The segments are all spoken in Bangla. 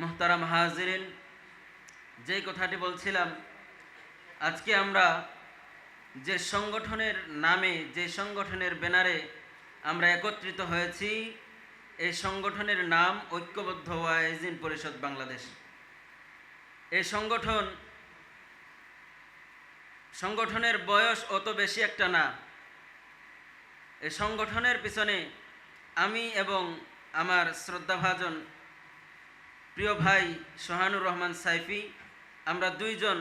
মুহতারাম হাজিরিন, যেই কথাটি বলছিলাম, আজকে আমরা যে সংগঠনের নামে, যে সংগঠনের ব্যানারে আমরা একত্রিত হয়েছি, এই সংগঠনের নাম ঐক্যবদ্ধ ওয়াইজিন পরিষদ বাংলাদেশ। এই সংগঠনের বয়স অত বেশি একটা না। এই সংগঠনের পিছনে আমি এবং আমার শ্রদ্ধাভাজন প্রিয় ভাই সোহানুর রহমান সাইফি, আমরা দুইজন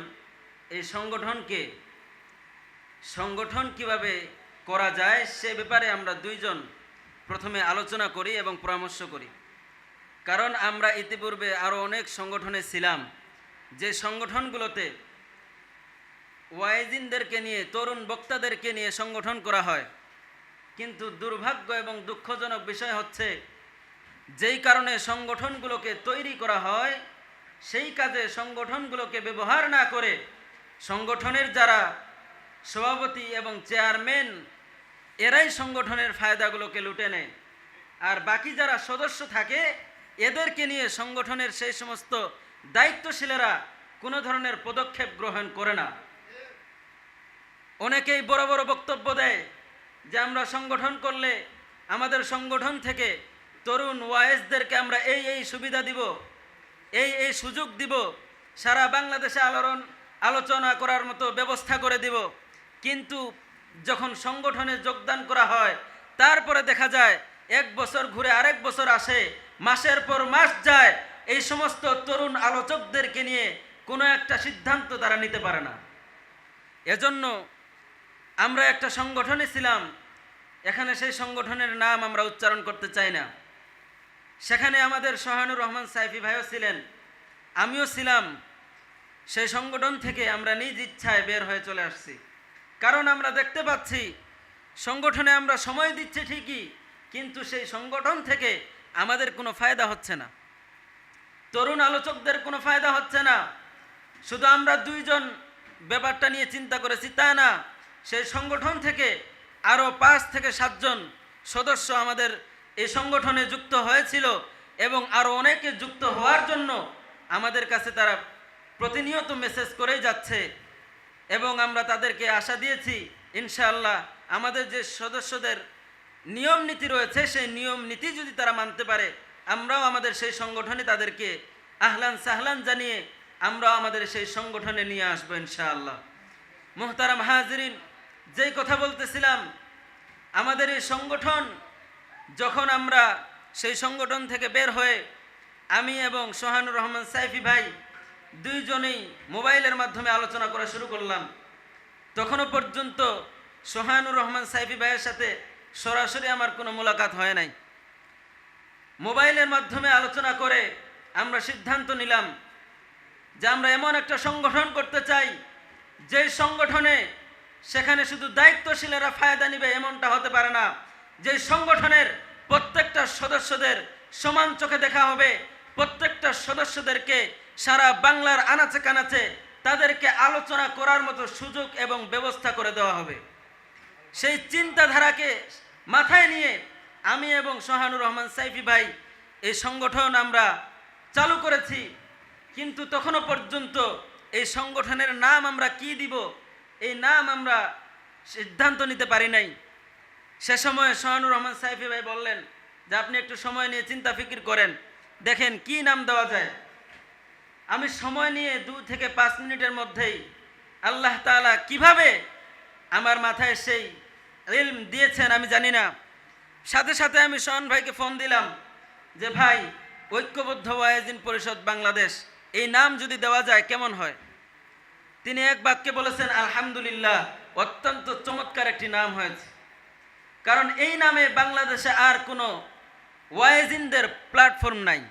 এই সংগঠন কিভাবে করা যায় সে ব্যাপারে আমরা দুইজন প্রথমে আলোচনা করি এবং পরামর্শ করি। কারণ আমরা ইতিপূর্বে আরও অনেক সংগঠনে ছিলাম, যে সংগঠনগুলোতে ওয়াইজিনদেরকে নিয়ে, তরুণ বক্তাদেরকে নিয়ে সংগঠন করা হয়। কিন্তু দুর্ভাগ্য এবং দুঃখজনক বিষয় হচ্ছে, যেই কারণে সংগঠনগুলোকে তৈরি করা হয়, সেই কাজে সংগঠনগুলোকে ব্যবহার না করে সংগঠনের যারা সভাপতি এবং চেয়ারম্যান, এরাই সংগঠনের ফায়দাগুলোকে লুটে নেয়। আর বাকি যারা সদস্য থাকে, এদেরকে নিয়ে সংগঠনের সেই সমস্ত দায়িত্বশীলেরা কোনো ধরনের পদক্ষেপ গ্রহণ করে না। অনেকেই বড় বড় বক্তব্য দেয় যে আমরা সংগঠন করলে আমাদের সংগঠন থেকে তরুণ ওয়াইজদেরকে আমরা এই সুবিধা দিব, এই সুযোগ দিব, সারা বাংলাদেশে আলোচনা করার মতো ব্যবস্থা করে দিব। কিন্তু যখন সংগঠনে যোগদান করা হয়, তারপরে দেখা যায় এক বছর ঘুরে আরেক বছর আসে, মাসের পর মাস যায়, এই সমস্ত তরুণ আলোচকদেরকে নিয়ে কোনো একটা সিদ্ধান্ত তারা নিতে পারে না। এজন্য আমরা একটা সংগঠনে ছিলাম, এখানে সেই সংগঠনের নাম আমরা উচ্চারণ করতে চাই না। সেখানে আমাদের সোহানুর রহমান সাইফি ভাইও ছিলেন, আমিও ছিলাম। সেই সংগঠন থেকে আমরা নিজ ইচ্ছায় বের হয়ে চলে আসছি। কারণ আমরা দেখতে পাচ্ছি সংগঠনে আমরা সময় দিচ্ছি ঠিকই, কিন্তু সেই সংগঠন থেকে আমাদের কোনো ফায়দা হচ্ছে না, তরুণ আলোচকদের কোনো ফায়দা হচ্ছে না। শুধু আমরা দুইজন ব্যাপারটা নিয়ে চিন্তা করেছি তা না, সেই সংগঠন থেকে আরও 5 থেকে 7 জন সদস্য আমাদের এই সংগঠনে যুক্ত হয়েছিল এবং আরও অনেকে যুক্ত হওয়ার জন্য আমাদের কাছে তারা প্রতিনিয়ত মেসেজ করেই যাচ্ছে। এবং আমরা তাদেরকে আশা দিয়েছি, ইনশাআল্লাহ আমাদের যে সদস্যদের নিয়ম নীতি রয়েছে, সেই নিয়ম নীতি যদি তারা মানতে পারে, আমরাও আমাদের সেই সংগঠনে তাদেরকে আহলান সাহলান জানিয়ে আমরাও আমাদের সেই সংগঠনে নিয়ে আসবো ইনশাআল্লাহ। মুহতারাম হাজিরিন, যেই কথা বলতেছিলাম, আমাদের এই সংগঠন, যখন আমরা সেই সংগঠন থেকে বের হয়ে আমি এবং সোহানুর রহমান সাইফি ভাই দুইজনেই মোবাইলের মাধ্যমে আলোচনা করা শুরু করলাম, তখনও পর্যন্ত সোহানুর রহমান সাইফি ভাইয়ের সাথে সরাসরি আমার কোনো মোলাকাত হয় নাই। মোবাইলের মাধ্যমে আলোচনা করে আমরা সিদ্ধান্ত নিলাম যে আমরা এমন একটা সংগঠন করতে চাই, যে সংগঠনে সেখানে শুধু দায়িত্বশীলেরা ফায়দা নিবে এমনটা হতে পারে না, যে সংগঠনের প্রত্যেকটা সদস্যদের সমান চোখে দেখা হবে, প্রত্যেকটা সদস্যদেরকে সারা বাংলার আনাচে কানাচে তাদেরকে আলোচনা করার মতো সুযোগ এবং ব্যবস্থা করে দেওয়া হবে। সেই চিন্তাধারাকে মাথায় নিয়ে আমি এবং সোহানুর রহমান সাইফি ভাই এই সংগঠন আমরা চালু করেছি। কিন্তু তখনও পর্যন্ত এই সংগঠনের নাম আমরা কি দিব, এই নাম আমরা সিদ্ধান্ত নিতে পারি নাই। সে সময় সোহানুর রহমান সাইফি ভাই বললেন যে আপনি একটু সময় নিয়ে চিন্তা ফিকির করেন, দেখেন কি নাম দেওয়া যায়। আমি সময় নিয়ে 2 থেকে 5 মিনিটের মধ্যেই আল্লাহ তাআলা কিভাবে আমার মাথায় সেই ইলম দিয়েছেন আমি জানি না, সাথে সাথে আমি সোহান ভাইকে ফোন দিলাম যে ভাই, ঐক্যবদ্ধ ওয়াইজিন পরিষদ বাংলাদেশ এই নাম যদি দেওয়া যায় কেমন হয়। তিনি এক বাক্যে বলেছেন, আলহামদুলিল্লাহ, অত্যন্ত চমৎকার একটি নাম হয়েছে। কারণ এই নামে বাংলাদেশে আর কোনো ওয়াইজিনদের প্ল্যাটফর্ম নাই।